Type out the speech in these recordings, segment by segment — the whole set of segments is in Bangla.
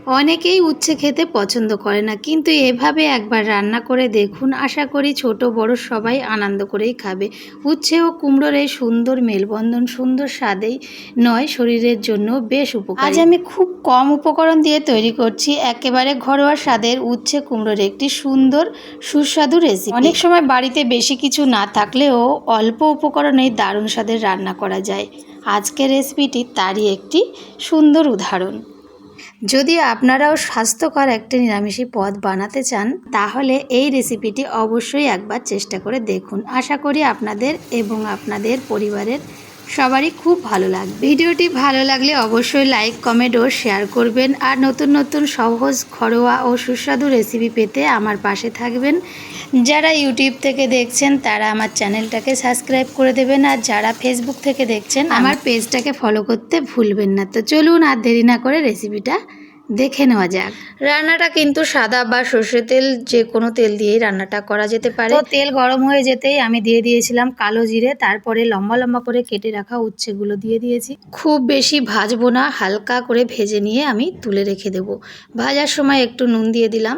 অনেকেই উচ্ছে খেতে পছন্দ করে না, কিন্তু এভাবে একবার রান্না করে দেখুন, আশা করি ছোট বড় সবাই আনন্দ করেই খাবে। উচ্ছে ও কুমড়োর এই সুন্দর মেলবন্ধন সুন্দর স্বাদেই নয়, শরীরের জন্য বেশ উপকারী। আজ আমি খুব কম উপকরণ দিয়ে তৈরি করছি একেবারে ঘরোয়া স্বাদের উচ্ছে কুমড়োর একটি সুন্দর সুস্বাদু রেসিপি। অনেক সময় বাড়িতে বেশি কিছু না থাকলেও অল্প উপকরণেই দারুণ স্বাদের রান্না করা যায়। আজকের রেসিপিটি তারই একটি সুন্দর উদাহরণ। যদি আপনারাও স্বাস্থ্যকর একটি নিরামিষী পদ বানাতে চান, তাহলে এই রেসিপিটি অবশ্যই একবার চেষ্টা করে দেখুন। আশা করি আপনাদের এবং আপনাদের পরিবারের সবারই খুব ভালো লাগবে। ভিডিওটি ভালো লাগলে অবশ্যই লাইক, কমেন্ট ও শেয়ার করবেন। আর নতুন নতুন সহজ, ঘরোয়া ও সুস্বাদু রেসিপি পেতে আমার পাশে থাকবেন। যারা ইউটিউব থেকে দেখছেন তারা আমার চ্যানেলটাকে সাবস্ক্রাইব করে দেবেন, আর যারা ফেসবুক থেকে দেখছেন আমার পেজটাকে ফলো করতে ভুলবেন না। তো চলুন আর দেরি না করে রেসিপিটা দেখে নেওয়া যাক। রান্নাটা কিন্তু সাদা বা সর্ষের তেল, যে কোনো তেল দিয়েই রান্নাটা করা যেতে পারে। তো তেল গরম হয়ে যেতেই আমি দিয়ে দিয়েছিলাম কালো জিরে, তারপরে লম্বা লম্বা করে কেটে রাখা উচ্ছেগুলো দিয়ে দিয়েছি। খুব বেশি ভাজবো না, হালকা করে ভেজে নিয়ে আমি তুলে রেখে দেব। ভাজার সময় একটু নুন দিয়ে দিলাম।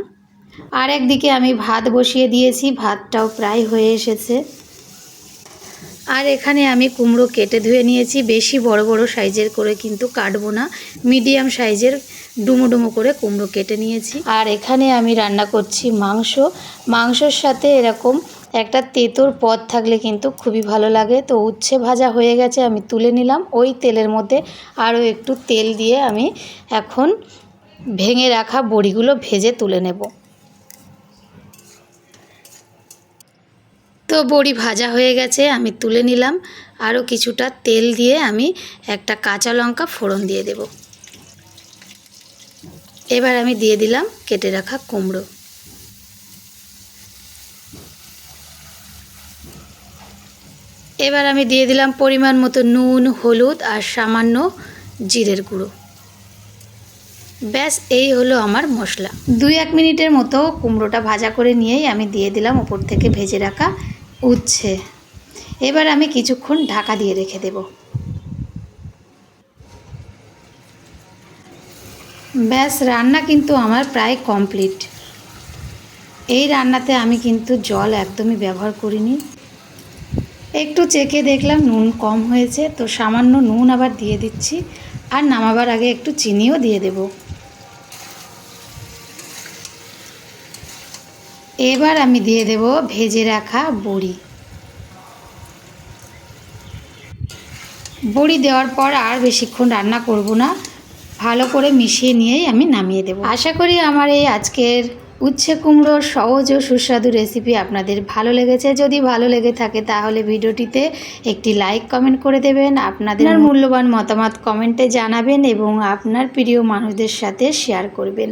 আর একদিকে আমি ভাত বসিয়ে দিয়েছি, ভাতটাও প্রায় হয়ে এসেছে। আর এখানে আমি কুমড়ো কেটে ধুয়ে নিয়েছি। বেশি বড় বড় সাইজের করে কিন্তু কাটবো না, মিডিয়াম সাইজের ডুমো ডুমো করে কুমড়ো কেটে নিয়েছি। আর এখানে আমি রান্না করছি মাংসর সাথে এরকম একটা তেঁতোর পদ থাকলে কিন্তু খুবই ভালো লাগে। তো উচ্ছে ভাজা হয়ে গেছে, আমি তুলে নিলাম। ওই তেলের মধ্যে আরও একটু তেল দিয়ে আমি এখন ভেঙে রাখা বড়িগুলো ভেজে তুলে নেব। তো বড়ি ভাজা হয়ে গেছে, আমি তুলে নিলাম। আরও কিছুটা তেল দিয়ে আমি একটা কাঁচা লঙ্কা ফোড়ন দিয়ে দেব। এবার আমি দিয়ে দিলাম কেটে রাখা কুমড়ো। এবার আমি দিয়ে দিলাম পরিমাণ মতো নুন, হলুদ আর সামান্য জিরের গুঁড়ো। ব্যাস, এই হলো আমার মশলা। 2-1 মিনিটের মতো কুমড়োটা ভাজা করে নিয়েই আমি দিয়ে দিলাম উপর থেকে ভেজে রাখা উচ্ছে। এবার আমি কিছুক্ষণ ঢাকা দিয়ে রেখে দেব। ব্যাস, রান্না কিন্তু আমার প্রায় কমপ্লিট। এই রান্নাতে আমি কিন্তু জল একদমই ব্যবহার করিনি। একটু চেখে দেখলাম নুন কম হয়েছে, তো সামান্য নুন আবার দিয়ে দিচ্ছি। আর নামাবার আগে একটু চিনিও দিয়ে দেব। এবার আমি দিয়ে দেব ভেজে রাখা বড়ি। বড়ি দেওয়ার পর আর বেশিক্ষণ রান্না করব না, ভালো করে মিশিয়ে নিয়েই আমি নামিয়ে দেব। আশা করি আমার এই আজকের উচ্ছে কুমড়োর সহজ ও সুস্বাদু রেসিপি আপনাদের ভালো লেগেছে। যদি ভালো লেগে থাকে তাহলে ভিডিওটিতে একটি লাইক, কমেন্ট করে দেবেন। আপনাদের মূল্যবান মতামত কমেন্টে জানাবেন এবং আপনার প্রিয় মানুষদের সাথে শেয়ার করবেন।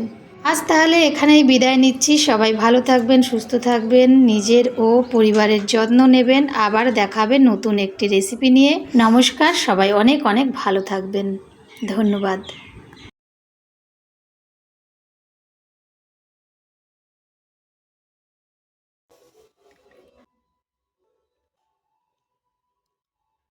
আজ তাহলে এখানেই বিদায় নিচ্ছি। সবাই ভালো থাকবেন, সুস্থ থাকবেন, নিজের ও পরিবারের যত্ন নেবেন। আবার দেখাবেন নতুন একটি রেসিপি নিয়ে। নমস্কার, সবাই অনেক অনেক ভালো থাকবেন। ধন্যবাদ।